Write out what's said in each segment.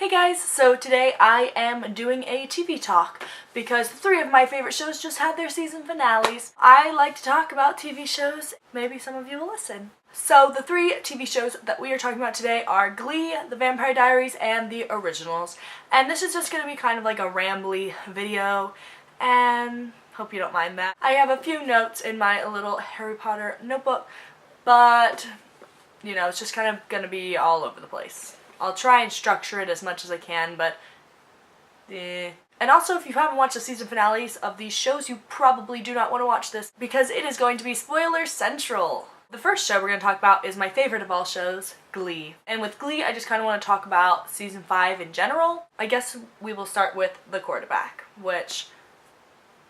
Hey guys, so today I am doing a TV talk because three of my favorite shows just had their season finales. I like to talk about TV shows, maybe some of you will listen. So the three TV shows that we are talking about today are Glee, The Vampire Diaries, and The Originals. And this is just going to be kind of like a rambly video, and hope you don't mind that. I have a few notes in my little Harry Potter notebook, but you know, it's just kind of going to be all over the place. I'll try and structure it as much as I can, but And also, if you haven't watched the season finales of these shows, you probably do not want to watch this because it is going to be spoiler central. The first show we're going to talk about is my favorite of all shows, Glee. And with Glee, I just kind of want to talk about season 5 in general. I guess we will start with The Quarterback, which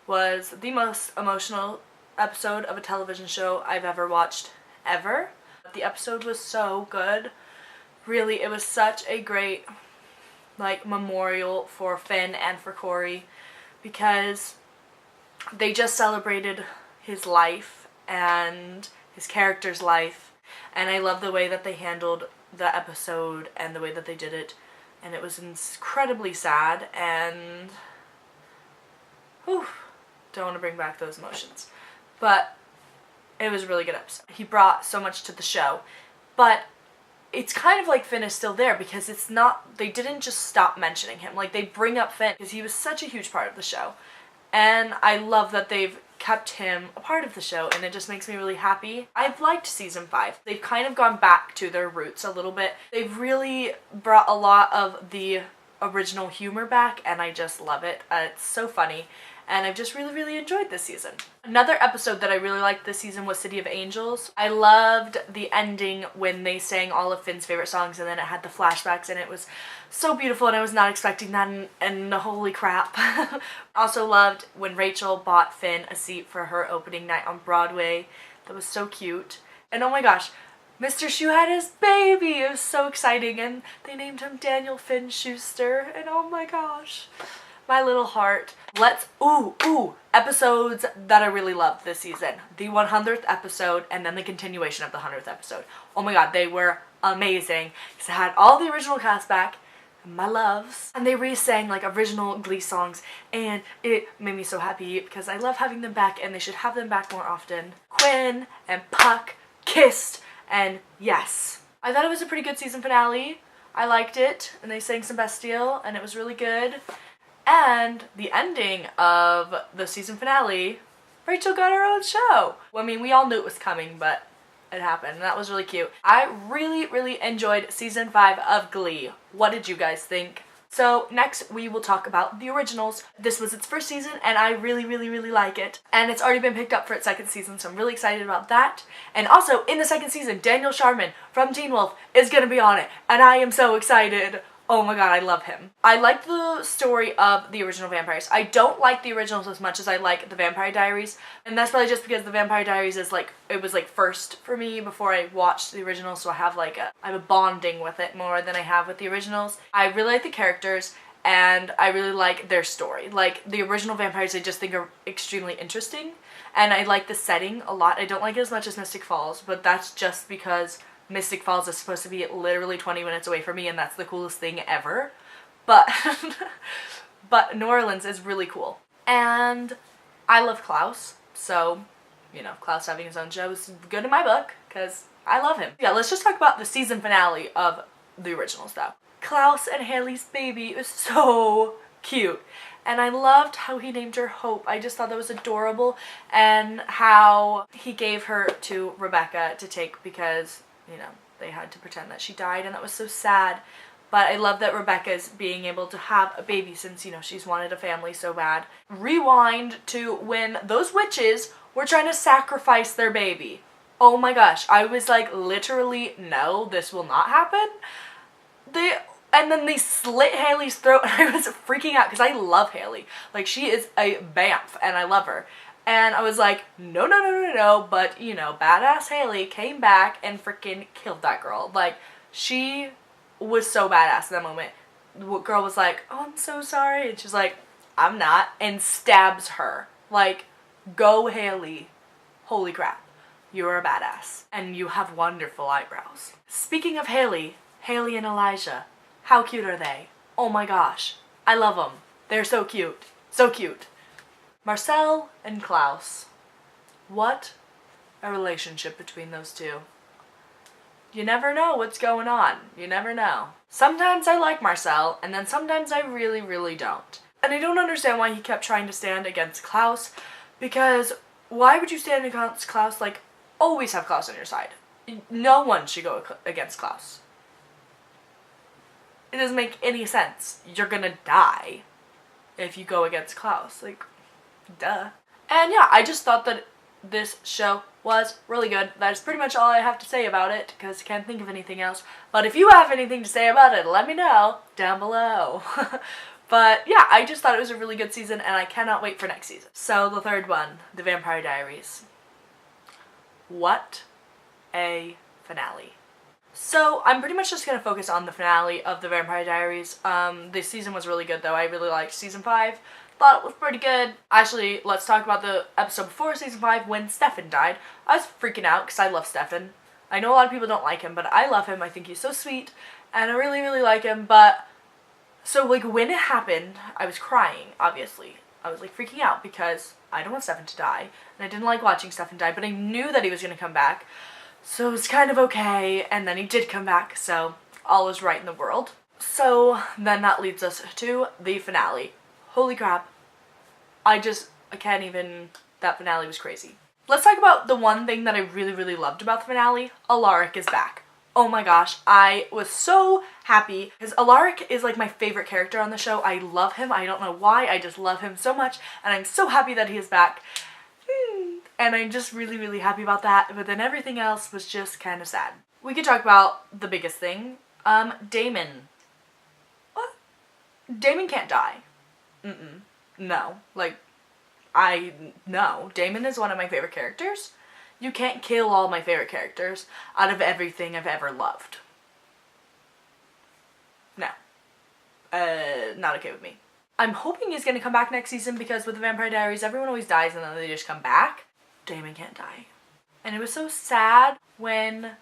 was the most emotional episode of a television show I've ever watched, ever. The episode was so good. Really, it was such a great, memorial for Finn and for Corey because they just celebrated his life and his character's life, and I love the way that they handled the episode and the way that they did it, and it was incredibly sad, and don't want to bring back those emotions, but it was a really good episode. He brought so much to the show, but it's kind of like Finn is still there because it's not, they didn't just stop mentioning him. Like, they bring up Finn because he was such a huge part of the show. And I love that they've kept him a part of the show, and it just makes me really happy. I've liked season 5. They've kind of gone back to their roots a little bit. They've really brought a lot of the original humor back, and I just love it. It's so funny. And I've just really enjoyed this season. Another episode that I really liked this season was City of Angels. I loved the ending when they sang all of Finn's favorite songs and then it had the flashbacks, and it was so beautiful, and I was not expecting that, and holy crap. Also loved when Rachel bought Finn a seat for her opening night on Broadway. That was so cute. And oh my gosh, Mr. Shoe had his baby! It was so exciting, and they named him Daniel Finn Schuster, and oh my gosh. My little heart. Let's, episodes that I really loved this season. The 100th episode, and then the continuation of the 100th episode. Oh my god, they were amazing. Because it had all the original cast back, my loves, and they re-sang original Glee songs, and it made me so happy because I love having them back, and they should have them back more often. Quinn and Puck kissed, and yes. I thought it was a pretty good season finale. I liked it, and they sang some Bastille, and it was really good. And the ending of the season finale, Rachel got her own show. I mean, we all knew it was coming, but it happened, and that was really cute. I really enjoyed season 5 of Glee. What did you guys think? So next we will talk about The Originals. This was its first season, and I really like it. And it's already been picked up for its second season, so I'm really excited about that. And also, in the second season, Daniel Sharman from Teen Wolf is gonna be on it, and I am so excited. Oh my god, I love him. I like the story of the original vampires. I don't like the originals as much as I like the Vampire Diaries, and that's probably just because the Vampire Diaries is it was first for me before I watched the originals, so I have I'm a bonding with it more than I have with the originals. I really like the characters, and I really like their story. The original vampires I just think are extremely interesting, and I like the setting a lot. I don't like it as much as Mystic Falls, but that's just because Mystic Falls is supposed to be literally 20 minutes away from me, and that's the coolest thing ever. But New Orleans is really cool. And I love Klaus, so, you know, Klaus having his own show is good in my book, because I love him. Yeah, let's just talk about the season finale of the originals, though. Klaus and Haley's baby is so cute. And I loved how he named her Hope. I just thought that was adorable, and how he gave her to Rebecca to take because, you know, they had to pretend that she died, and that was so sad. But I love that Rebecca's being able to have a baby since, you know, she's wanted a family so bad. Rewind to when those witches were trying to sacrifice their baby. Oh my gosh, I was literally, no, this will not happen. And then they slit Haley's throat, and I was freaking out because I love Haley. She is a bamf, and I love her. And I was like, no, but, you know, badass Haley came back and freaking killed that girl. She was so badass in that moment. The girl was like, oh, I'm so sorry. And she's like, I'm not, and stabs her. Go Haley. Holy crap. You're a badass. And you have wonderful eyebrows. Speaking of Haley and Elijah, how cute are they? Oh my gosh. I love them. They're so cute. So cute. Marcel and Klaus. What a relationship between those two. You never know what's going on. You never know. Sometimes I like Marcel, and then sometimes I really, really don't. And I don't understand why he kept trying to stand against Klaus, because why would you stand against Klaus? Like, always have Klaus on your side. No one should go against Klaus. It doesn't make any sense. You're gonna die if you go against Klaus. Like, duh. And yeah, I just thought that this show was really good. That is pretty much all I have to say about it, because I can't think of anything else. But if you have anything to say about it, let me know down below. But yeah, I just thought it was a really good season, and I cannot wait for next season. So the third one, The Vampire Diaries. What a finale. So I'm pretty much just going to focus on the finale of The Vampire Diaries. This season was really good though. I really liked season 5. Thought it was pretty good. Actually, let's talk about the episode before season 5 when Stefan died. I was freaking out because I love Stefan. I know a lot of people don't like him, but I love him. I think he's so sweet and I really, really like him. But so like when it happened, I was crying, obviously. I was like freaking out because I don't want Stefan to die and I didn't like watching Stefan die, but I knew that he was going to come back. So it was kind of okay, and then he did come back, so all is right in the world. So then that leads us to the finale. Holy crap. I can't even, that finale was crazy. Let's talk about the one thing that I really, really loved about the finale. Alaric is back. Oh my gosh, I was so happy because Alaric is like my favorite character on the show. I love him. I don't know why, I just love him so much, and I'm so happy that he is back. And I'm just really, really happy about that, but then everything else was just kind of sad. We could talk about the biggest thing. Damon. What? Damon can't die. No. Like, no. Damon is one of my favorite characters. You can't kill all my favorite characters out of everything I've ever loved. No. Not okay with me. I'm hoping he's gonna come back next season because with the Vampire Diaries, everyone always dies and then they just come back. Damon can't die. And it was so sad when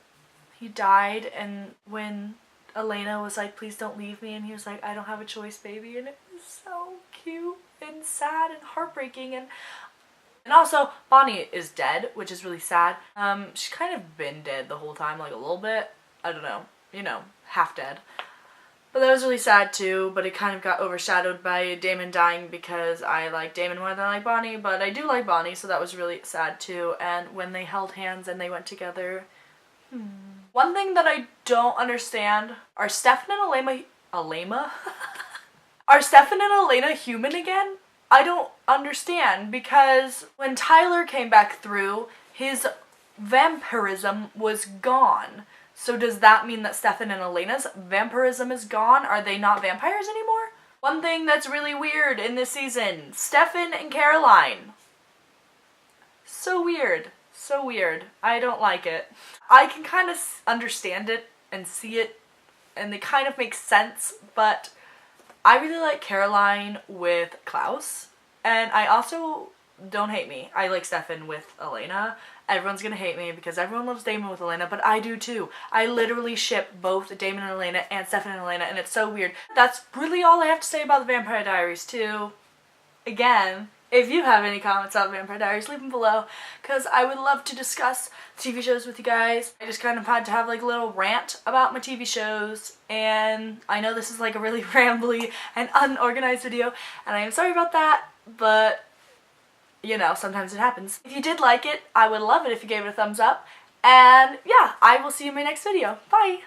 he died and when Elena was like, please don't leave me, and he was like, I don't have a choice, baby, and it was so cute and sad and heartbreaking. And also Bonnie is dead, which is really sad. She's kind of been dead the whole time, like a little bit. I don't know, you know, half dead. But that was really sad too, but it kind of got overshadowed by Damon dying because I like Damon more than I like Bonnie, but I do like Bonnie, so that was really sad too. And when they held hands and they went together, One thing that I don't understand, are Stefan and Elena are Stefan and Elena human again? I don't understand, because when Tyler came back through, his vampirism was gone. So does that mean that Stefan and Elena's vampirism is gone? Are they not vampires anymore? One thing that's really weird in this season, Stefan and Caroline. So weird. So weird. I don't like it. I can kind of understand it and see it, and they kind of make sense, but I really like Caroline with Klaus, and I also, don't hate me, I like Stefan with Elena. Everyone's gonna hate me because everyone loves Damon with Elena, but I do too. I literally ship both Damon and Elena and Stefan and Elena, and it's so weird. That's really all I have to say about the Vampire Diaries too. Again, if you have any comments on Vampire Diaries, leave them below, because I would love to discuss TV shows with you guys. I just kind of had to have like a little rant about my TV shows, and I know this is like a really rambly and unorganized video, and I am sorry about that, but you know, sometimes it happens. If you did like it, I would love it if you gave it a thumbs up, and yeah, I will see you in my next video. Bye!